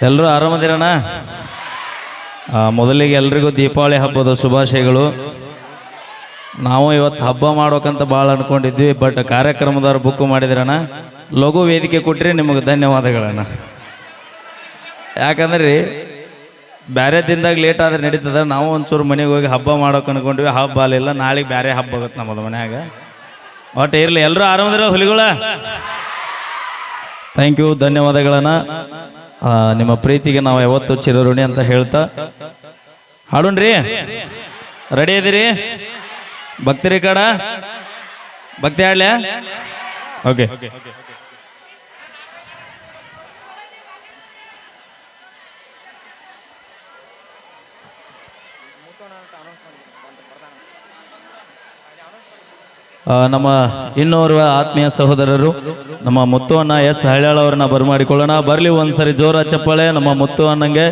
ಎಲ್ಲರೂ ಆರಾಮದಿರಣ್ಣ. ಮೊದಲಿಗೆ ಎಲ್ರಿಗೂ ದೀಪಾವಳಿ ಹಬ್ಬದ ಶುಭಾಶಯಗಳು. ನಾವು ಇವತ್ತು ಹಬ್ಬ ಮಾಡೋಕಂತ ಭಾಳ ಅನ್ಕೊಂಡಿದ್ವಿ, ಬಟ್ ಕಾರ್ಯಕ್ರಮದವ್ರು ಬುಕ್ ಮಾಡಿದಿರಣ್ಣ. ಲಘು ವೇದಿಕೆ ಕೊಟ್ಟರೆ ನಿಮಗೆ ಧನ್ಯವಾದಗಳಣ್ಣ. ಯಾಕಂದ್ರೆ ರೀ ಬೇರೆ ದಿನದಾಗ ಲೇಟ್ ಆದ್ರೆ ನಡೀತದ. ನಾವು ಒಂಚೂರು ಮನೆಗೆ ಹೋಗಿ ಹಬ್ಬ ಮಾಡೋಕೆ ಅನ್ಕೊಂಡ್ವಿ, ಹಬ್ಬ ಅಲ್ಲಿಲ್ಲ, ನಾಳೆಗೆ ಬೇರೆ ಹಬ್ಬ ಆಗುತ್ತೆ ನಮ್ಮದು ಮನ್ಯಾಗ. ಒಟ್ಟು ಇರಲಿ, ಎಲ್ಲರೂ ಆರಾಮದಿರ ಹುಲಿಗಳ. ಥ್ಯಾಂಕ್ ಯು, ಧನ್ಯವಾದಗಳನ್ನ. ನಿಮ್ಮ ಪ್ರೀತಿಗೆ ನಾವು ಯಾವತ್ತು ಚಿರಋಣಿ ಅಂತ ಹೇಳ್ತಾ ಹಾಡೋಣ್ರಿ. ರೆಡಿ ಇದೀರಿ? ಭಕ್ತಿ ಕಡ ಭಕ್ತಿ ಹಾಡ್ಲ್ಯಾ? ಓಕೆ. ನಮ್ಮ ಇನ್ನೋರ್ವ ಆತ್ಮೀಯ ಸಹೋದರರು ನಮ್ಮ ಮುತ್ತು ಅಣ್ಣ ಎಸ್ ಹಳ್ಯಾಳ್ ಅವ್ರನ್ನ ಬರಮಾಡಿಕೊಳ್ಳೋಣ. ಬರ್ಲಿ ಒಂದ್ಸರಿ ಜೋರ ಚಪ್ಪಾಳೆ ನಮ್ಮ ಮುತ್ತು ಅಣ್ಣಂಗೆ.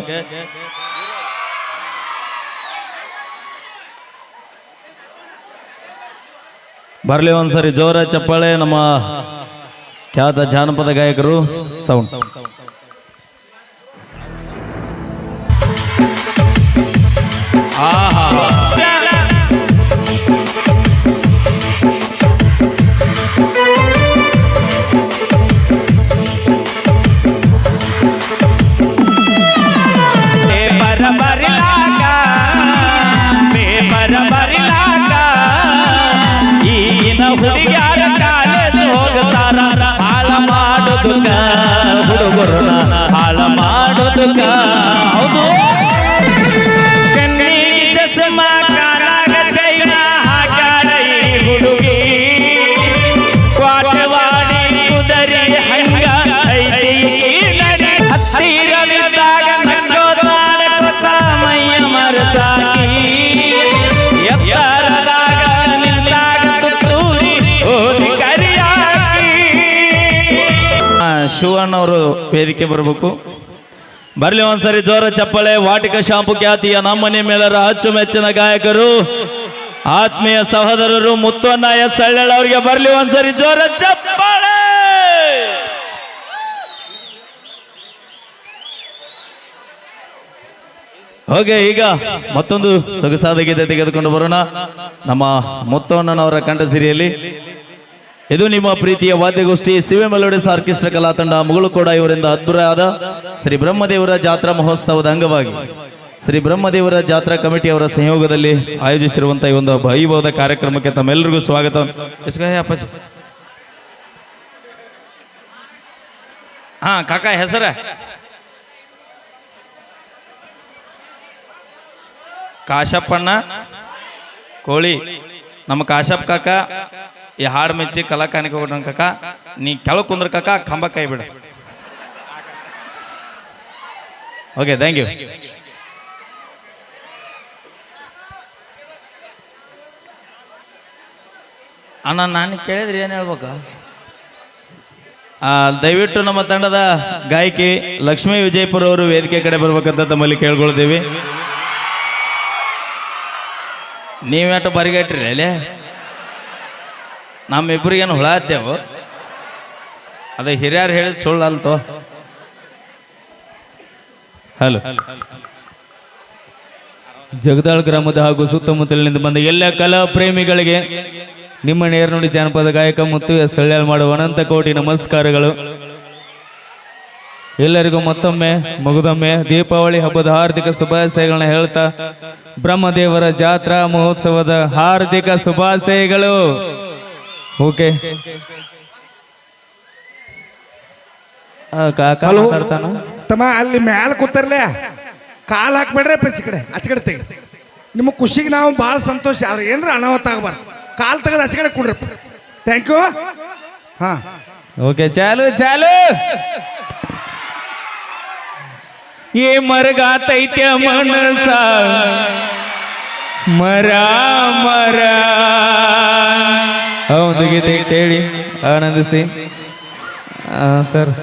ಬರ್ಲಿ ಒಂದ್ಸರಿ ಜೋರ ಚಪ್ಪಾಳೆ ನಮ್ಮ ಖ್ಯಾತ ಜಾನಪದ ಗಾಯಕರು. ಸೌಂಡ್ ಆಹಾ ಹುಡುಗ್ಯಾರ ಕಾಲೇಜ್ ಹೋಗ್ತಾರ, ಹಾಳ ಮಾಡೋದುಕ ಹುಡುಗರನ್ನ ಹಾಳ ಮಾಡೋದುಕ. ಹೌದು, ಕಣ್ಣಿಗೆ ಚಸ್ಮಾ ಕಾಲಾಗ ಚೈನ ಹಾಕ್ಯಾಳ ಈ ಹುಡುಗಿ, ಕ್ವಾಟವಾಡಿ ಕುದರಿ ಹಂಗ ಐತಿ ನಡಿ. ಹತ್ತಿರವಿದ್ದಾಗ ನಗೋದಾಳ ಕೊತ್ತ ಮೈಯ ಮರಸಾಕಿ, ಶಿವಣ್ಣವರು ವೇದಿಕೆ ಬರಬೇಕು. ಬರ್ಲಿ ಒಂದ್ಸರಿ ಜೋರ ಚಪ್ಪಳೆ. ವಾಟಿಕ ಶಾಂಪು ಖ್ಯಾತಿಯ ನಮ್ಮನೆ ಮೇಲರ ಅಚ್ಚುಮೆಚ್ಚಿನ ಗಾಯಕರು, ಆತ್ಮೀಯ ಸಹೋದರರು ಮುತ್ತಣ್ಣ ಎಸ್ ಹಳ್ಯಾಳ್ ಅವರಿಗೆ ಬರ್ಲಿ ಒಂದ್ಸರಿ ಜೋರ ಚಪ್ಪಾಳೆ. ಹೋಗೆ, ಈಗ ಮತ್ತೊಂದು ಸೊಗಸಾದ ಗೀತೆ ತೆಗೆದುಕೊಂಡು ಬರೋಣ. ನಮ್ಮ ಮುತ್ತಣ್ಣನವರ ಕಂಠಸಿರಿಯಲ್ಲಿ ಇದು ನಿಮ್ಮ ಪ್ರೀತಿಯ ವಾದ್ಯಗೋಷ್ಠಿ ಸಿವೆ ಮೆಲೋಡಿಸ್ ಆರ್ಕೆಸ್ಟ್ರಾ ಕಲಾ ತಂಡ ಮುಗಳು ಕೂಡ ಇವರಿಂದ ಅದ್ಭುತವಾದ ಶ್ರೀ ಬ್ರಹ್ಮದೇವರ ಜಾತ್ರಾ ಮಹೋತ್ಸವದ ಅಂಗವಾಗಿ ಶ್ರೀ ಬ್ರಹ್ಮದೇವರ ಜಾತ್ರಾ ಕಮಿಟಿಯವರ ಸಂಯೋಗದಲ್ಲಿ ಆಯೋಜಿಸಿರುವಂತಹ ಈ ಒಂದು ವೈಭವದ ಕಾರ್ಯಕ್ರಮಕ್ಕೆ ತಮ್ಮೆಲ್ಲರಿಗೂ ಸ್ವಾಗತ. ಹಾ ಕಾಕ ಹೆಸರ ಕಾಶಪ್ಪಣ್ಣ ಕೋಳಿ. ನಮ್ಮ ಕಾಶಪ್ಪ ಕಾಕ ಈ ಹಾಡು ಮೆಚ್ಚಿ ಕಲಾಕಾನಿಗೆ ಹೋಗೋಣ ಕಾಕ. ನೀ ಕೆಳಗೆ ಕುಂದ್ರ ಕಾಕ, ಕಂಬ ಕೈ ಬಿಡ. Okay, thank you. ಅಣ್ಣ ನಾನು ಕೇಳಿದ್ರಿ ಏನು ಹೇಳ್ಬೇಕ? ದಯವಿಟ್ಟು ನಮ್ಮ ತಂಡದ ಗಾಯಕಿ ಲಕ್ಷ್ಮೀ ವಿಜಯಪುರ ಅವರು ವೇದಿಕೆ ಕಡೆ ಬರ್ಬೇಕಂತ ತಮ್ಮಲ್ಲಿ ಕೇಳ್ಕೊಳ್ತೀವಿ. ನೀವ್ಯಾಟ ಬರಿಗಟ್ರಿ ಅಲ್ಲೇ ನಮ್ಮಿಬ್ಬರಿಗೇನು ಹುಳ ಹತ್ತೇವು. ಅದೇ ಹಿರಿಯರು ಹೇಳಿದ ಸುಳ್ಳು ಅಲ್ತೋ. ಹಲೋ, ಜಗದಾಳ್ ಗ್ರಾಮದ ಹಾಗೂ ಸುತ್ತಮುತ್ತಲಿನಿಂದ ಬಂದ ಎಲ್ಲ ಕಲಾ ಪ್ರೇಮಿಗಳಿಗೆ ನಿಮ್ಮ ನೇರನುಡಿ ಜಾನಪದ ಗಾಯಕ ಮುತ್ತು ಎಸ್ ಹಳ್ಯಾಳ್ ಮಾಡುವ ಅನಂತ ಕೋಟಿ ನಮಸ್ಕಾರಗಳು. ಎಲ್ಲರಿಗೂ ಮತ್ತೊಮ್ಮೆ ಮುಗಿದೊಮ್ಮೆ ದೀಪಾವಳಿ ಹಬ್ಬದ ಹಾರ್ದಿಕ ಶುಭಾಶಯಗಳನ್ನ ಹೇಳ್ತಾ ಬ್ರಹ್ಮದೇವರ ಜಾತ್ರಾ ಮಹೋತ್ಸವದ ಹಾರ್ದಿಕ ಶುಭಾಶಯಗಳು. ಓಕೆ, ತಮ್ಮ ಅಲ್ಲಿ ಮ್ಯಾಲ ಕೂತಾರಲ್ಲ, ಕಾಲ್ ಹಾಕ್ಬೇಡ್ರಿ ಪಂಚಿ ಕಡೆ ಆಚೆ ಕಡೆ ತೆಗಿ. ನಿಮ್ಮ ಖುಷಿಗೆ ನಾವು ಭಾಳ ಸಂತೋಷ. ಆದ್ರೆ ಏನ್ರ ಅನಾಹುತ ಆಗಬಾರ್ದು. ಕಾಲ್ ತೆಗೆದು ಆಚೆ ಕಡೆ ಕೊಡ್ರಿ. Thank you. ಹಾ, ಓಕೆ, ಚಾಲು ಚಾಲು. ಏ ಮರಗಾತೈತ್ಯ ಮನಸ ಮರ ಮರ. ಒಂದು ಗೀತೆ ಹೇಳಿ ಆನಂದಿಸಿ ಸರ್.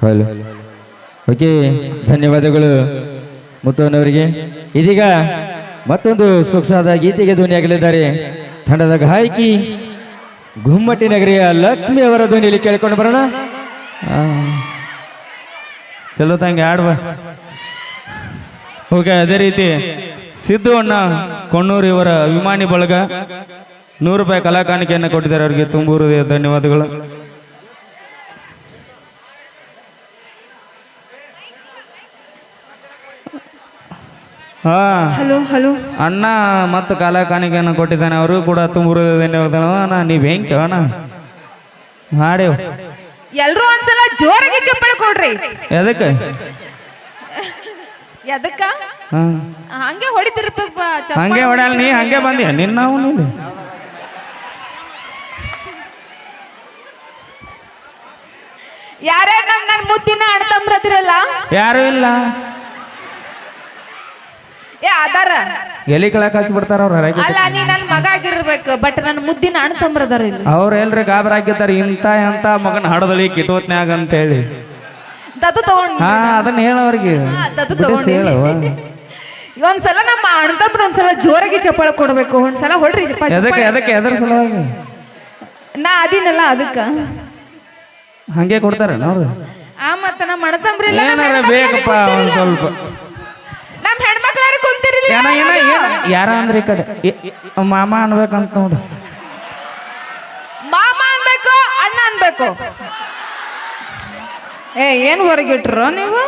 ಹಲೋ ಓಕೆ ಧನ್ಯವಾದಗಳು ಮುತ್ತುವಣ್ಣವರಿಗೆ. ಇದೀಗ ಮತ್ತೊಂದು ಸೊಗಸಾದ ಗೀತೆಗೆ ಧ್ವನಿಯಾಗಲಿದ್ದಾರೆ ತಂಡದ ಗಾಯಕಿ ಗುಮ್ಮಟಿ ನಗರಿಯ ಲಕ್ಷ್ಮಿ ಅವರ ಧ್ವನಿಯಲ್ಲಿ ಕೇಳಿಕೊಂಡು ಬರೋಣ. ಚಲೋ ತಂಗೆ ಆಡ್ಬ. ಓಕೆ, ಅದೇ ರೀತಿ ಸಿದ್ದು ಅಣ್ಣ ಕೊಣ್ಣೂರು ಇವರ ಅಭಿಮಾನಿ ಬಳಗ 100 ರೂಪಾಯಿ ಕಲಾ ಕಾಣಿಕೆಯನ್ನು ಕೊಟ್ಟಿದ್ದಾರೆ. ಅವರಿಗೆ ತುಂಬು ಹೃದಯ ಧನ್ಯವಾದಗಳು. ಹಾ, ಹಲೋ ಹಲೋ ಅಣ್ಣ ಮತ್ತು ಕಲಾ ಕಾಣಿಕೆಯನ್ನು ಕೊಟ್ಟಿದ್ದಾನೆ. ಅವರು ಕೂಡ ತುಂಬ ಹೃದಯ ಧನ್ಯವಾದಗಳು. ಅಣ್ಣ ನೀವ್ ಹೆಂಗ್ ಕೇಳೋಣ ಹಾಡೇವ್ ಎಲ್ರು ಒಂದ್ಸಲ ಜೋರಾಗಿ ಚಪ್ಪಳಿ ಕೊಡ್ರಿ. ಎದಕ್ಕೆ? ಎದಕ್ಕ ಹಾ, ಹಂಗೆ ಹೊಡಿತಿರ್ಬೇಕು ಹಂಗೆ ಹೊಡ್ಯಾಲ. ನೀ ಹಂಗೆ ಬಂದಿ ನಿನ್ನ ನಾವು ನೀನು ಯಾರ್ಯಾರು ನನ್ ಮುತ್ತಿನ ಅಣ್ತಂಬ್ರದಿರಲ್ಲ ಯಾರು ಇಲ್ಲ. ಏ ಅದಾರ. ಎಲಿ ಕೆಳಕ್ ಹಚ್ಚಿ ಬಿಡ್ತಾರ ಅವ್ರ. ಅಲ್ಲ, ನೀ ನನ್ ಮಗ ಆಗಿರ್ಬೇಕು, ಬಟ್ ನನ್ ಮುದ್ದಿನ ಅಣ್ತಂಬ್ರದಾರ ಇಲ್ಲ. ಅವ್ರ ಎಲ್ರಿ ಗಾಬರ ಹಾಕಿರ್ತಾರ ಇಂತ ಎಂತ ಮಗನ ಹಡದಳಿ ಕಿಟೋತ್ನ್ಯಾಗ ಅಂತ ಹೇಳಿ. ದತ್ತು ತಗೊಂಡ್ ಹಾ, ಅದನ್ನ ಹೇಳವ್ರಿಗೆ ದತ್ತು ತಗೊಂಡಿ. ಒಂದ್ಸಲ ನಮ್ಮ ಅಣ್ತಂಬ್ರ ಒಂದ್ಸಲ ಜೋರಾಗಿ ಚಪ್ಪಾಳೆ ಕೊಡ್ಬೇಕು. ಒಂದ್ಸಲ ಹೊಡ್ರಿ ಚಪ್ಪಾಳೆ. ಎದಕ್ಕೆ ಎದಕ್ಕೆ ಎದ್ರ ಸಲುವಾಗಿ ನಾ ಅದಿನಲ್ಲ ಅದಕ್ಕ ಹಂಗೆ ಕೊಡ್ತಾರ ಅವ್ರು. ಮತ್ತ ನಮ್ಮ ಅಣ್ತಂಬ್ರಿಲ್ಲ, ಏನಾರ ಬೇಕಪ್ಪ ಒಂದ್ ಸ್ವಲ್ಪ. ನಮ್ ಹೆಣ್ಮಕ್ಳಾರು ಕುಂತಿರಲಿಲ್ಲ. ಯಾರ ಅಂದ್ರೆ ಈ ಕಡೆ ಮಾಮ ಅನ್ಬೇಕಂತ ನೋಡು. ಮಾಮ ಅನ್ಬೇಕು, ಅಣ್ಣ ಅನ್ಬೇಕು. ಏನ್ ಹೊರಗಿಟ್ರು ನೀವು?